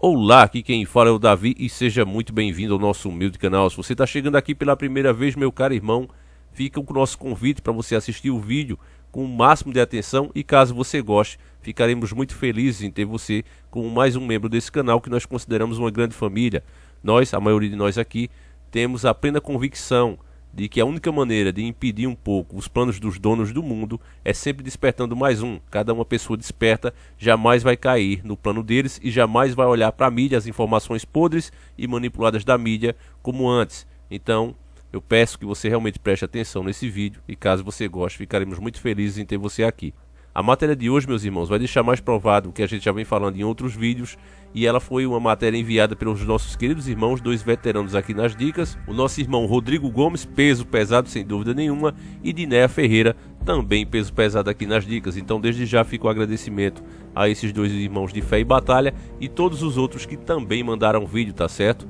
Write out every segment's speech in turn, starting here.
Olá, aqui quem fala é o Davi e seja muito bem-vindo ao nosso humilde canal. Se você está chegando aqui pela primeira vez, meu caro irmão, fica com o nosso convite para você assistir o vídeo com o máximo de atenção e caso você goste, ficaremos muito felizes em ter você como mais um membro desse canal que nós consideramos uma grande família. Nós, a maioria de nós aqui, temos a plena convicção de que a única maneira de impedir um pouco os planos dos donos do mundo é sempre despertando mais um. Cada uma pessoa desperta jamais vai cair no plano deles e jamais vai olhar para a mídia, as informações podres e manipuladas da mídia como antes. Então, eu peço que você realmente preste atenção nesse vídeo e caso você goste, ficaremos muito felizes em ter você aqui. A matéria de hoje, meus irmãos, vai deixar mais provado o que a gente já vem falando em outros vídeos e ela foi uma matéria enviada pelos nossos queridos irmãos, dois veteranos aqui nas dicas, o nosso irmão Rodrigo Gomes, peso pesado sem dúvida nenhuma, e Dinéia Ferreira, também peso pesado aqui nas dicas. Então desde já fica o agradecimento a esses dois irmãos de fé e batalha e todos os outros que também mandaram vídeo, tá certo?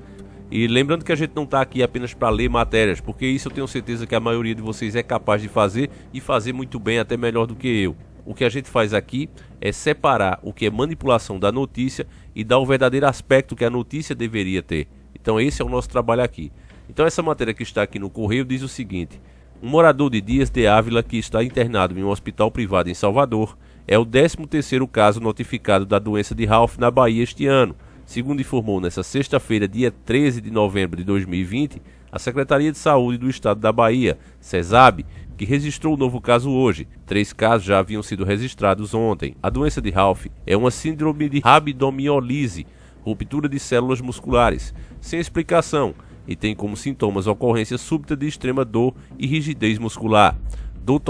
E lembrando que a gente não está aqui apenas para ler matérias, porque isso eu tenho certeza que a maioria de vocês é capaz de fazer e fazer muito bem, até melhor do que eu. O que a gente faz aqui é separar o que é manipulação da notícia e dar o verdadeiro aspecto que a notícia deveria ter. Então esse é o nosso trabalho aqui. Então essa matéria que está aqui no correio diz o seguinte: um morador de Dias de Ávila que está internado em um hospital privado em Salvador é o 13º caso notificado da doença de Ralph na Bahia este ano. Segundo informou nesta sexta-feira, dia 13 de novembro de 2020, a Secretaria de Saúde do Estado da Bahia, CESAB, que registrou o novo caso hoje. 3 casos já haviam sido registrados ontem. A doença de Ralph é uma síndrome de rabdomiólise, ruptura de células musculares, sem explicação, e tem como sintomas ocorrência súbita de extrema dor e rigidez muscular, dor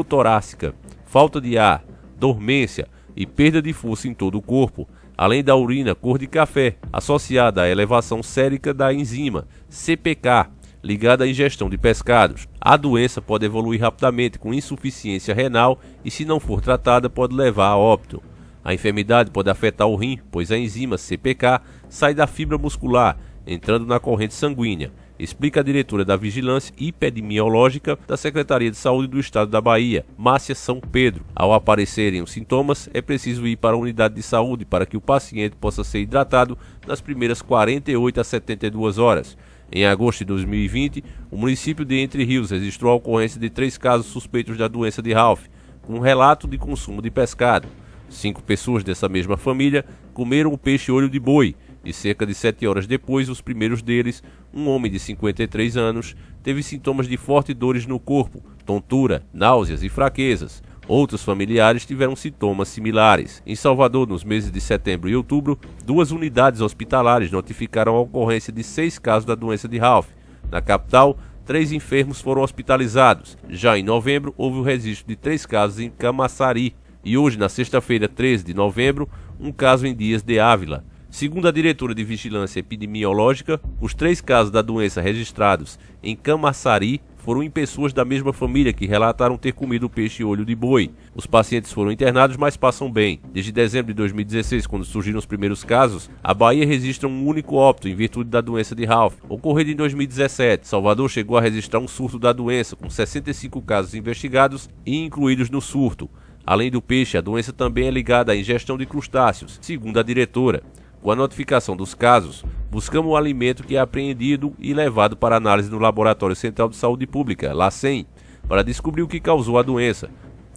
torácica, falta de ar, dormência e perda de força em todo o corpo, além da urina cor de café, associada à elevação sérica da enzima CPK, ligada à ingestão de pescados. A doença pode evoluir rapidamente com insuficiência renal e, se não for tratada, pode levar a óbito. A enfermidade pode afetar o rim, pois a enzima CPK sai da fibra muscular, entrando na corrente sanguínea, explica a diretora da Vigilância Epidemiológica da Secretaria de Saúde do Estado da Bahia, Márcia São Pedro. Ao aparecerem os sintomas, é preciso ir para a unidade de saúde para que o paciente possa ser hidratado nas primeiras 48 a 72 horas. Em agosto de 2020, o município de Entre Rios registrou a ocorrência de 3 casos suspeitos da doença de Ralph, com um relato de consumo de pescado. 5 pessoas dessa mesma família comeram o peixe olho de boi e cerca de 7 horas depois, os primeiros deles, um homem de 53 anos, teve sintomas de fortes dores no corpo, tontura, náuseas e fraquezas. Outros familiares tiveram sintomas similares. Em Salvador, nos meses de setembro e outubro, 2 unidades hospitalares notificaram a ocorrência de 6 casos da doença de Ralph. Na capital, 3 enfermos foram hospitalizados. Já em novembro, houve o registro de 3 casos em Camaçari. E hoje, na sexta-feira, 13 de novembro, um caso em Dias de Ávila. Segundo a diretora de Vigilância Epidemiológica, os 3 casos da doença registrados em Camaçari foram em pessoas da mesma família que relataram ter comido peixe olho de boi. Os pacientes foram internados, mas passam bem. Desde dezembro de 2016, quando surgiram os primeiros casos, a Bahia registra um único óbito em virtude da doença de Ralph, ocorrido em 2017. Salvador chegou a registrar um surto da doença, com 65 casos investigados e incluídos no surto. Além do peixe, a doença também é ligada à ingestão de crustáceos, segundo a diretora. Com a notificação dos casos, buscamos o alimento que é apreendido e levado para análise no Laboratório Central de Saúde Pública, LACEN, para descobrir o que causou a doença.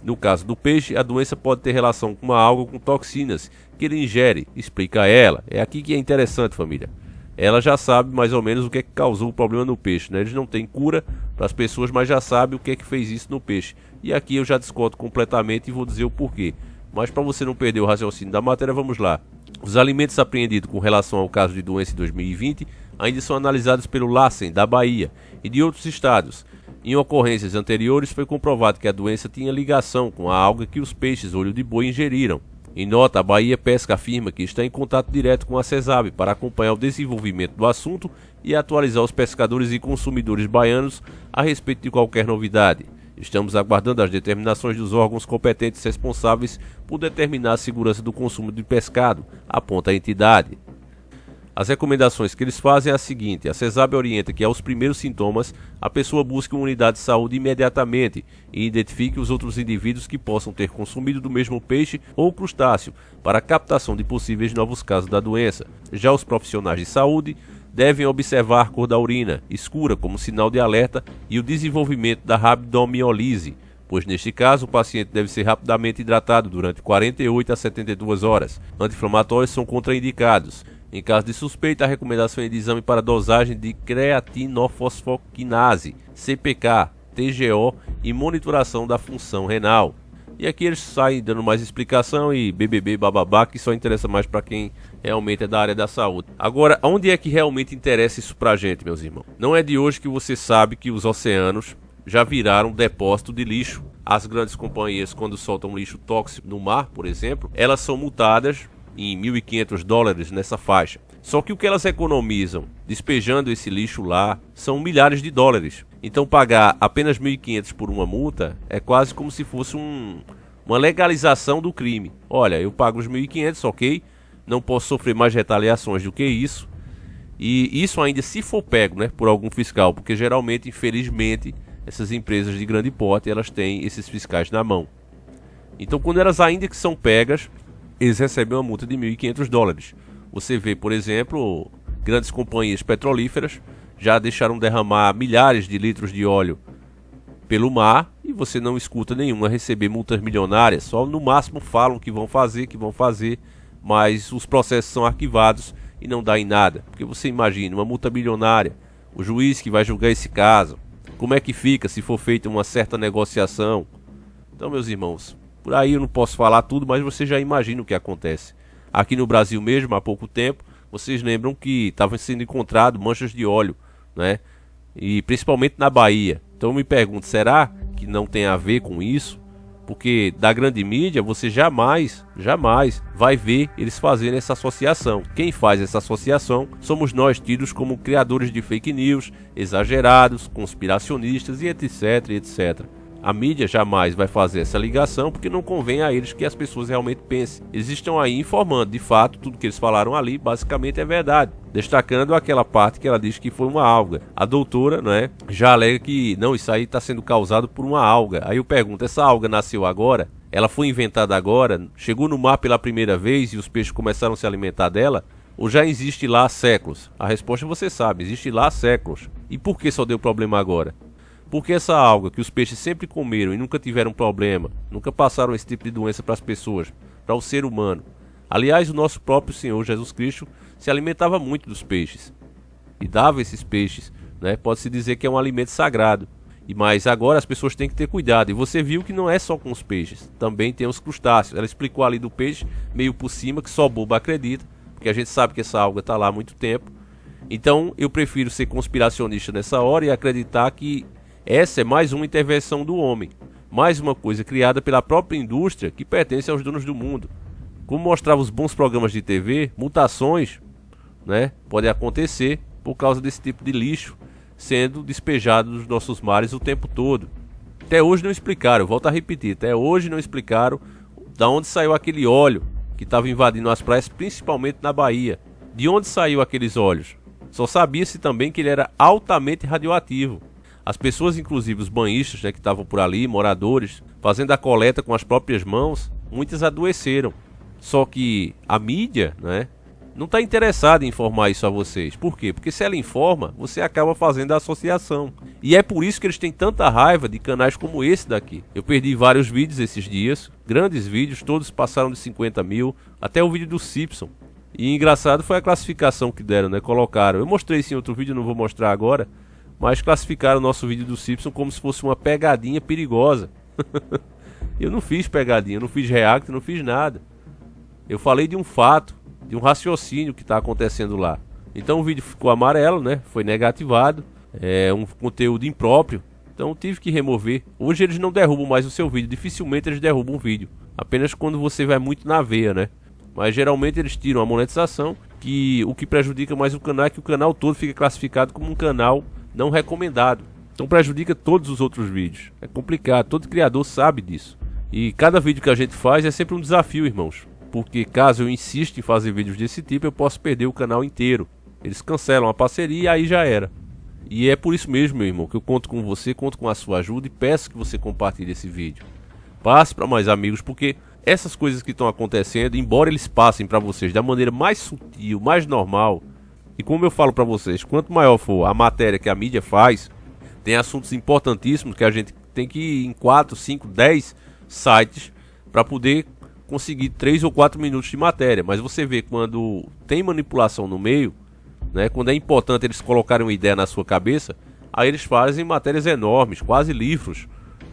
No caso do peixe, a doença pode ter relação com uma alga com toxinas que ele ingere, explica ela. É aqui que é interessante, família. Ela já sabe mais ou menos o que é que causou o problema no peixe, né? Eles não têm cura para as pessoas, mas já sabem o que é que fez isso no peixe. E aqui eu já discordo completamente e vou dizer o porquê. Mas para você não perder o raciocínio da matéria, vamos lá. Os alimentos apreendidos com relação ao caso de doença em 2020 ainda são analisados pelo LACEN da Bahia e de outros estados. Em ocorrências anteriores foi comprovado que a doença tinha ligação com a alga que os peixes olho de boi ingeriram. Em nota, a Bahia Pesca afirma que está em contato direto com a CESAB para acompanhar o desenvolvimento do assunto e atualizar os pescadores e consumidores baianos a respeito de qualquer novidade. Estamos aguardando as determinações dos órgãos competentes responsáveis por determinar a segurança do consumo de pescado, aponta a entidade. As recomendações que eles fazem é a seguinte: a CESAB orienta que aos primeiros sintomas a pessoa busque uma unidade de saúde imediatamente e identifique os outros indivíduos que possam ter consumido do mesmo peixe ou crustáceo para a captação de possíveis novos casos da doença. Já os profissionais de saúde devem observar a cor da urina, escura como sinal de alerta, e o desenvolvimento da rabdomiólise, pois neste caso o paciente deve ser rapidamente hidratado durante 48 a 72 horas. Anti-inflamatórios são contraindicados. Em caso de suspeita, a recomendação é de exame para dosagem de creatinofosfoquinase, CPK, TGO e monitoração da função renal. E aqui eles saem dando mais explicação e BBB bababá, que só interessa mais para quem realmente é da área da saúde. Agora, onde é que realmente interessa isso pra gente, meus irmãos? Não é de hoje que você sabe que os oceanos já viraram depósito de lixo. As grandes companhias, quando soltam lixo tóxico no mar, por exemplo, elas são multadas em $1.500 nessa faixa. Só que o que elas economizam despejando esse lixo lá são milhares de dólares. Então pagar apenas 1.500 por uma multa é quase como se fosse uma legalização do crime. Olha, eu pago os 1.500, ok? Não posso sofrer mais retaliações do que isso. E isso ainda se for pego, né, por algum fiscal, porque geralmente, infelizmente, essas empresas de grande porte, elas têm esses fiscais na mão. Então, quando elas ainda que são pegas, eles recebem uma multa de $1.500. Você vê, por exemplo, grandes companhias petrolíferas já deixaram derramar milhares de litros de óleo pelo mar e você não escuta nenhuma receber multas milionárias. Só no máximo falam que vão fazer, mas os processos são arquivados e não dá em nada. Porque você imagina, uma multa bilionária, o juiz que vai julgar esse caso, como é que fica se for feita uma certa negociação? Então, meus irmãos, por aí eu não posso falar tudo, mas você já imagina o que acontece. Aqui no Brasil mesmo, há pouco tempo, vocês lembram que estavam sendo encontradas manchas de óleo, né? E principalmente na Bahia. Então eu me pergunto, será que não tem a ver com isso? Porque da grande mídia você jamais vai ver eles fazerem essa associação. Quem faz essa associação somos nós, tidos como criadores de fake news, exagerados, conspiracionistas e etc, etc. A mídia jamais vai fazer essa ligação porque não convém a eles que as pessoas realmente pensem. Eles estão aí informando, de fato, tudo que eles falaram ali basicamente é verdade. Destacando aquela parte que ela diz que foi uma alga. A doutora, né, já alega que não, isso aí está sendo causado por uma alga. Aí eu pergunto, essa alga nasceu agora? Ela foi inventada agora? Chegou no mar pela primeira vez e os peixes começaram a se alimentar dela? Ou já existe lá há séculos? A resposta você sabe, existe lá há séculos. E por que só deu problema agora? Porque essa alga que os peixes sempre comeram e nunca tiveram problema, nunca passaram esse tipo de doença para as pessoas, para o ser humano. Aliás, o nosso próprio Senhor Jesus Cristo se alimentava muito dos peixes e dava esses peixes, né? Pode-se dizer que é um alimento sagrado. Mas agora as pessoas têm que ter cuidado. E você viu que não é só com os peixes, também tem os crustáceos. Ela explicou ali do peixe, meio por cima, que só bobo acredita, porque a gente sabe que essa alga está lá há muito tempo. Então eu prefiro ser conspiracionista nessa hora e acreditar que essa é mais uma intervenção do homem, mais uma coisa criada pela própria indústria que pertence aos donos do mundo. Como mostrava os bons programas de TV, mutações, né, podem acontecer por causa desse tipo de lixo sendo despejado nos nossos mares o tempo todo. Até hoje não explicaram, volto a repetir, até hoje não explicaram de onde saiu aquele óleo que estava invadindo as praias, principalmente na Bahia. De onde saiu aqueles óleos? Só sabia-se também que ele era altamente radioativo. As pessoas, inclusive os banhistas, né, que estavam por ali, moradores, fazendo a coleta com as próprias mãos, muitas adoeceram. Só que a mídia, né, não está interessada em informar isso a vocês. Por quê? Porque se ela informa, você acaba fazendo a associação. E é por isso que eles têm tanta raiva de canais como esse daqui. Eu perdi vários vídeos esses dias, grandes vídeos, todos passaram de 50 mil, até o vídeo do Simpson. E engraçado foi a classificação que deram, né, colocaram. Eu mostrei isso em outro vídeo, não vou mostrar agora. Mas classificaram o nosso vídeo do Simpson como se fosse uma pegadinha perigosa. Eu não fiz pegadinha, não fiz react, não fiz nada. Eu falei de um fato, de um raciocínio que está acontecendo lá. Então o vídeo ficou amarelo, né? Foi negativado. É um conteúdo impróprio. Então tive que remover. Hoje eles não derrubam mais o seu vídeo. Dificilmente eles derrubam um vídeo. Apenas quando você vai muito na veia, né? Mas geralmente eles tiram a monetização. Que o que prejudica mais o canal é que o canal todo fica classificado como um canal não recomendado. Então prejudica todos os outros vídeos. É complicado, todo criador sabe disso. E cada vídeo que a gente faz é sempre um desafio, irmãos. porque caso eu insista em fazer vídeos desse tipo, eu posso perder o canal inteiro. Eles cancelam a parceria e aí já era. E é por isso mesmo, meu irmão, que eu conto com você, conto com a sua ajuda e peço que você compartilhe esse vídeo. Passe para mais amigos, porque essas coisas que estão acontecendo, embora eles passem para vocês da maneira mais sutil, mais normal, e como eu falo para vocês, quanto maior for a matéria que a mídia faz, tem assuntos importantíssimos que a gente tem que ir em 4, 5, 10 sites para poder conseguir 3 ou 4 minutos de matéria. Mas você vê quando tem manipulação no meio, né, quando é importante eles colocarem uma ideia na sua cabeça, aí eles fazem matérias enormes, quase livros,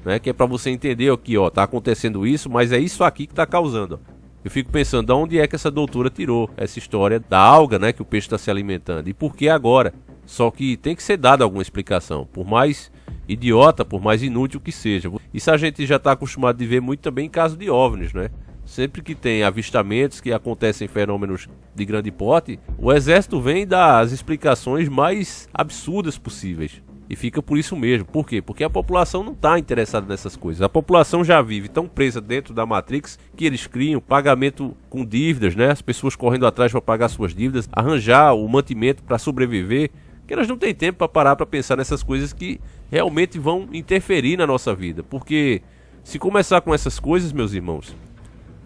né, que é para você entender aqui, ó, tá acontecendo isso, mas é isso aqui que tá causando. Eu fico pensando, de onde é que essa doutora tirou essa história da alga, né, que o peixe está se alimentando, e por que agora? Só que tem que ser dada alguma explicação, por mais idiota, por mais inútil que seja. Isso a gente já está acostumado de ver muito também em caso de OVNIs, né? Sempre que tem avistamentos, que acontecem fenômenos de grande porte, o exército vem dar as explicações mais absurdas possíveis. E fica por isso mesmo. Por quê? Porque a população não está interessada nessas coisas. A população já vive tão presa dentro da Matrix que eles criam pagamento com dívidas, né? As pessoas correndo atrás para pagar suas dívidas, arranjar o mantimento para sobreviver, que elas não têm tempo para parar para pensar nessas coisas que realmente vão interferir na nossa vida. Porque se começar com essas coisas, meus irmãos,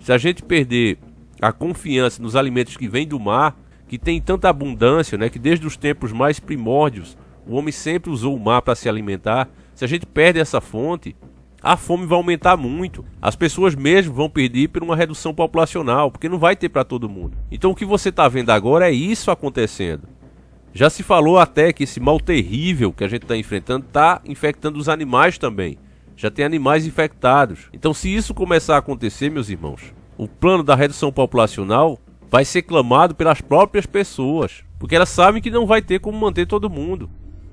se a gente perder a confiança nos alimentos que vêm do mar, que tem tanta abundância, né, que desde os tempos mais primórdios o homem sempre usou o mar para se alimentar, se a gente perde essa fonte, a fome vai aumentar muito. As pessoas mesmo vão pedir por uma redução populacional, porque não vai ter para todo mundo. Então o que você está vendo agora é isso acontecendo. Já se falou até que esse mal terrível que a gente está enfrentando está infectando os animais também. Já tem animais infectados. Então se isso começar a acontecer, meus irmãos, o plano da redução populacional vai ser clamado pelas próprias pessoas, porque elas sabem que não vai ter como manter todo mundo.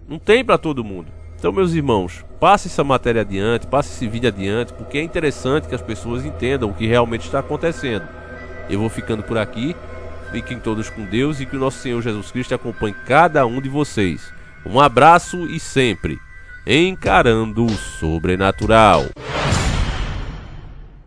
Não tem para todo mundo. Então, meus irmãos, passe essa matéria adiante, passe esse vídeo adiante, porque é interessante que as pessoas entendam o que realmente está acontecendo. Eu vou ficando por aqui. Fiquem todos com Deus e que o nosso Senhor Jesus Cristo acompanhe cada um de vocês. Um abraço e sempre encarando o sobrenatural.